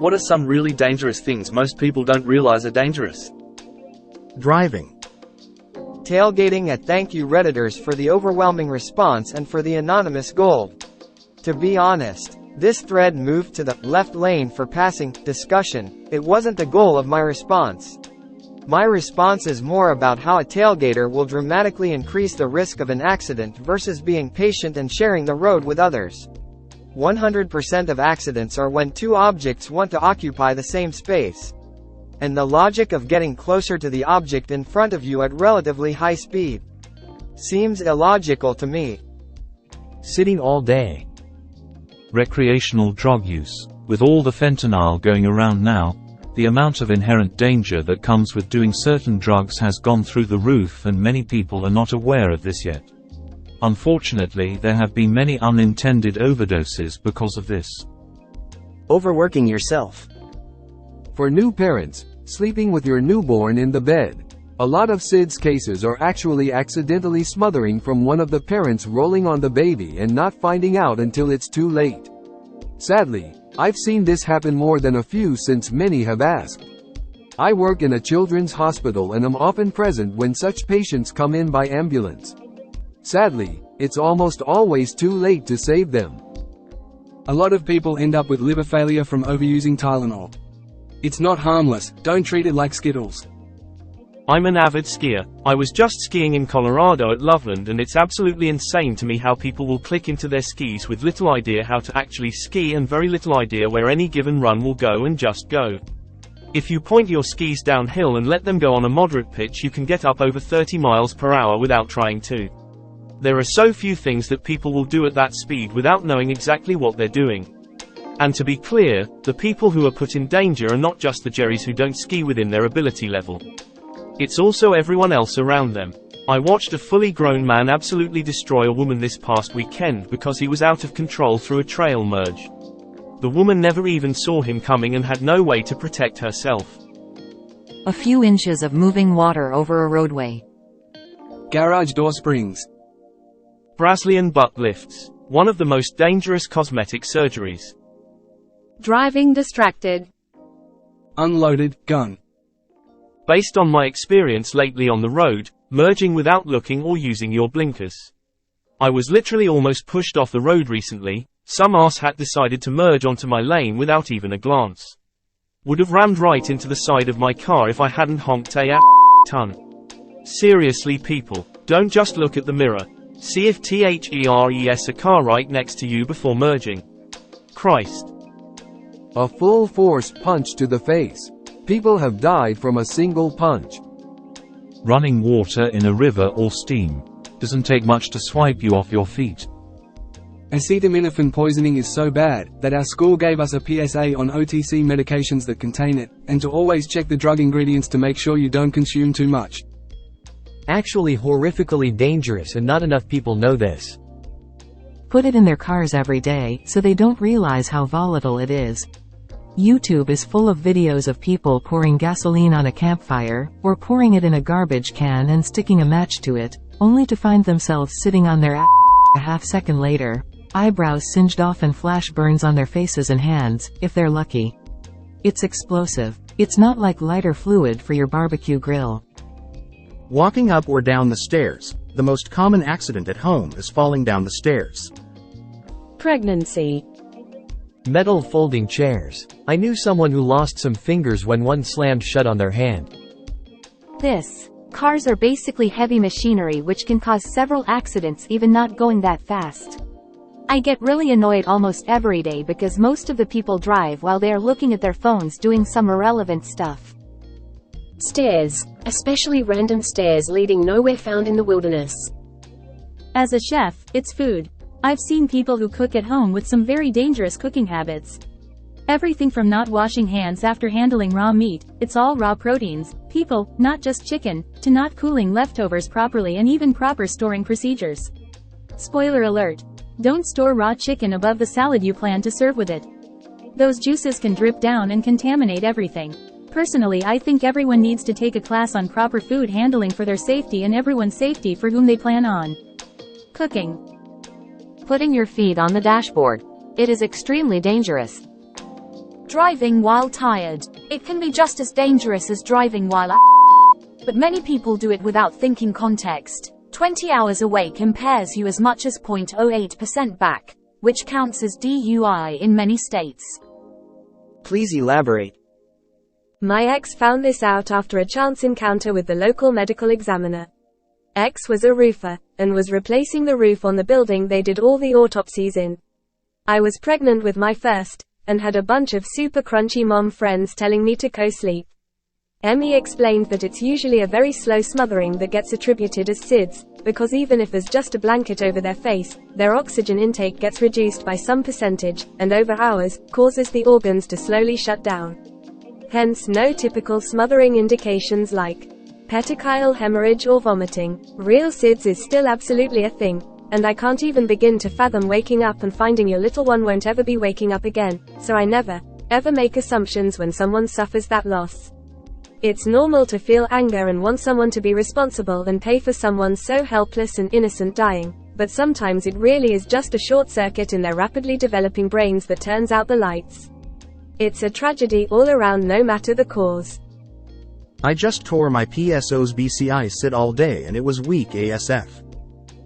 What are some really dangerous things most people don't realize are dangerous? Driving. Tailgating. At thank you Redditors for the overwhelming response and for the anonymous gold. To be honest, this thread moved to the left lane for passing discussion. It wasn't the goal of my response. My response is more about how a tailgater will dramatically increase the risk of an accident versus being patient and sharing the road with others. 100% of accidents are when two objects want to occupy the same space. And the logic of getting closer to the object in front of you at relatively high speed seems illogical to me. Sitting all day. Recreational drug use. With all the fentanyl going around now, the amount of inherent danger that comes with doing certain drugs has gone through the roof, and many people are not aware of this yet. Unfortunately, there have been many unintended overdoses because of this. Overworking yourself. For new parents, sleeping with your newborn in the bed. A lot of SIDS cases are actually accidentally smothering from one of the parents rolling on the baby and not finding out until it's too late. Sadly, I've seen this happen more than a few since many have asked. I work in a children's hospital and am often present when such patients come in by ambulance. Sadly, it's almost always too late to save them. A lot of people end up with liver failure from overusing Tylenol. It's not harmless, don't treat it like Skittles. I'm an avid skier. I was just skiing in Colorado at Loveland, and it's absolutely insane to me how people will click into their skis with little idea how to actually ski and very little idea where any given run will go and just go. If you point your skis downhill and let them go on a moderate pitch, you can get up over 30 miles per hour without trying to. There are so few things that people will do at that speed without knowing exactly what they're doing. And to be clear, the people who are put in danger are not just the Jerrys who don't ski within their ability level. It's also everyone else around them. I watched a fully grown man absolutely destroy a woman this past weekend because he was out of control through a trail merge. The woman never even saw him coming and had no way to protect herself. A few inches of moving water over a roadway. Garage door springs. Brazilian butt lifts. One of the most dangerous cosmetic surgeries. Driving distracted. Unloaded gun. Based on my experience lately on the road, merging without looking or using your blinkers. I was literally almost pushed off the road recently. Some asshat decided to merge onto my lane without even a glance. Would have rammed right into the side of my car if I hadn't honked a ton. Seriously people, don't just look at the mirror. See if there's a car right next to you before merging. Christ. A full force punch to the face. People have died from a single punch. Running water in a river or steam. Doesn't take much to swipe you off your feet. Acetaminophen poisoning is so bad that our school gave us a PSA on OTC medications that contain it, and to always check the drug ingredients to make sure you don't consume too much. Actually horrifically dangerous, and not enough people know this. Put it in their cars every day, so they don't realize how volatile it is. YouTube is full of videos of people pouring gasoline on a campfire, or pouring it in a garbage can and sticking a match to it, only to find themselves sitting on their a half second later, eyebrows singed off and flash burns on their faces and hands, if they're lucky. It's explosive. It's not like lighter fluid for your barbecue grill. Walking up or down the stairs. The most common accident at home is falling down the stairs. Pregnancy. Metal folding chairs. I knew someone who lost some fingers when one slammed shut on their hand. Cars are basically heavy machinery which can cause several accidents even not going that fast. I get really annoyed almost every day because most of the people drive while they are looking at their phones doing some irrelevant stuff. Stairs, especially random stairs leading nowhere found in the wilderness. As a chef, it's food. I've seen people who cook at home with some very dangerous cooking habits. Everything from not washing hands after handling raw meat, it's all raw proteins, people, not just chicken, to not cooling leftovers properly and even proper storing procedures. Spoiler alert. Don't store raw chicken above the salad you plan to serve with it. Those juices can drip down and contaminate everything. Personally, I think everyone needs to take a class on proper food handling for their safety and everyone's safety for whom they plan on cooking. Putting your feet on the dashboard. It is extremely dangerous. Driving while tired. It can be just as dangerous as driving while but many people do it without thinking context. 20 hours awake impairs you as much as 0.08% back, which counts as DUI in many states. Please elaborate. My ex found this out after a chance encounter with the local medical examiner. Ex was a roofer, and was replacing the roof on the building they did all the autopsies in. I was pregnant with my first, and had a bunch of super crunchy mom friends telling me to go sleep. Emmy explained that it's usually a very slow smothering that gets attributed as SIDS, because even if there's just a blanket over their face, their oxygen intake gets reduced by some percentage, and over hours, causes the organs to slowly shut down. Hence no typical smothering indications like petechial hemorrhage or vomiting. Real SIDS is still absolutely a thing, and I can't even begin to fathom waking up and finding your little one won't ever be waking up again, so I never, ever make assumptions when someone suffers that loss. It's normal to feel anger and want someone to be responsible and pay for someone so helpless and innocent dying, but sometimes it really is just a short circuit in their rapidly developing brains that turns out the lights. It's a tragedy all around no matter the cause. I just tore my PSO's BCI sit all day and it was weak ASF.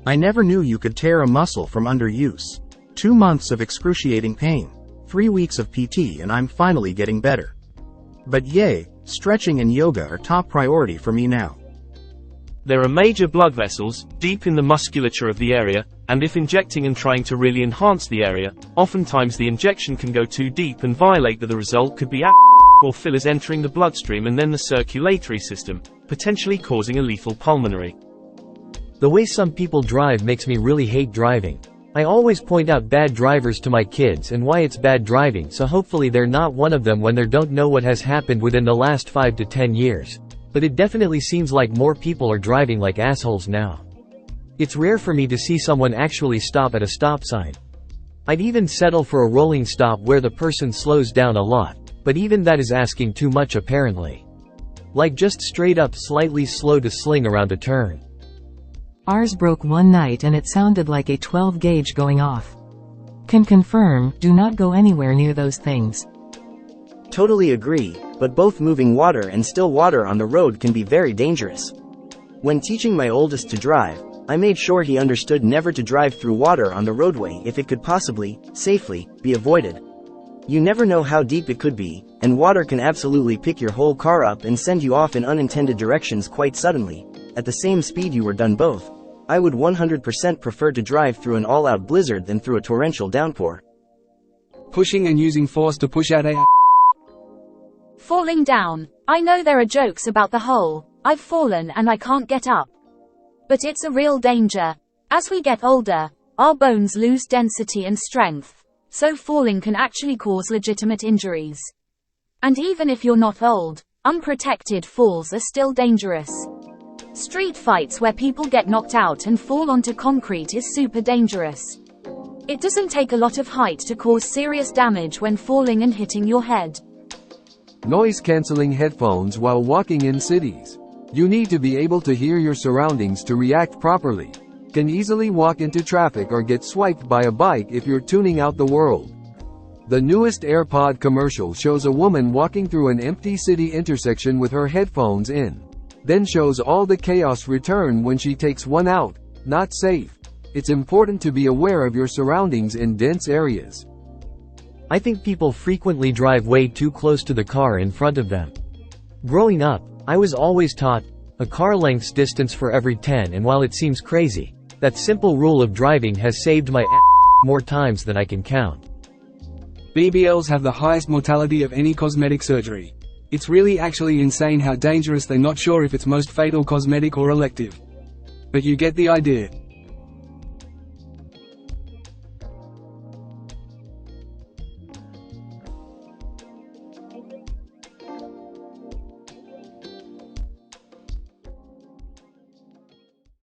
I never knew you could tear a muscle from underuse. 2 months of excruciating pain. 3 weeks of PT and I'm finally getting better. But yay, stretching and yoga are top priority for me now. There are major blood vessels, deep in the musculature of the area, and if injecting and trying to really enhance the area, oftentimes the injection can go too deep and violate that the result could be or fillers entering the bloodstream and then the circulatory system, potentially causing a lethal pulmonary. The way some people drive makes me really hate driving. I always point out bad drivers to my kids and why it's bad driving, so hopefully they're not one of them when they don't know what has happened within the last 5 to 10 years. But it definitely seems like more people are driving like assholes now. It's rare for me to see someone actually stop at a stop sign. I'd even settle for a rolling stop where the person slows down a lot, but even that is asking too much apparently. Like just straight up slightly slow to sling around a turn. Ours broke one night and it sounded like a 12 gauge going off. Can confirm, do not go anywhere near those things. Totally agree, but both moving water and still water on the road can be very dangerous. When teaching my oldest to drive, I made sure he understood never to drive through water on the roadway if it could possibly, safely, be avoided. You never know how deep it could be, and water can absolutely pick your whole car up and send you off in unintended directions quite suddenly, at the same speed you were done both. I would 100% prefer to drive through an all-out blizzard than through a torrential downpour. Pushing and using force to push out a Falling down. I know there are jokes about the whole, I've fallen and I can't get up. But it's a real danger. As we get older, our bones lose density and strength, so falling can actually cause legitimate injuries. And even if you're not old, unprotected falls are still dangerous. Street fights where people get knocked out and fall onto concrete is super dangerous. It doesn't take a lot of height to cause serious damage when falling and hitting your head. Noise-canceling headphones while walking in cities. You need to be able to hear your surroundings to react properly. Can easily walk into traffic or get swiped by a bike if you're tuning out the world. The newest AirPod commercial shows a woman walking through an empty city intersection with her headphones in. Then shows all the chaos return when she takes one out. Not safe. It's important to be aware of your surroundings in dense areas. I think people frequently drive way too close to the car in front of them. Growing up, I was always taught, a car length's distance for every 10, and while it seems crazy, that simple rule of driving has saved my more times than I can count. BBLs have the highest mortality of any cosmetic surgery. It's really actually insane how dangerous they're not sure if it's most fatal cosmetic or elective. But you get the idea.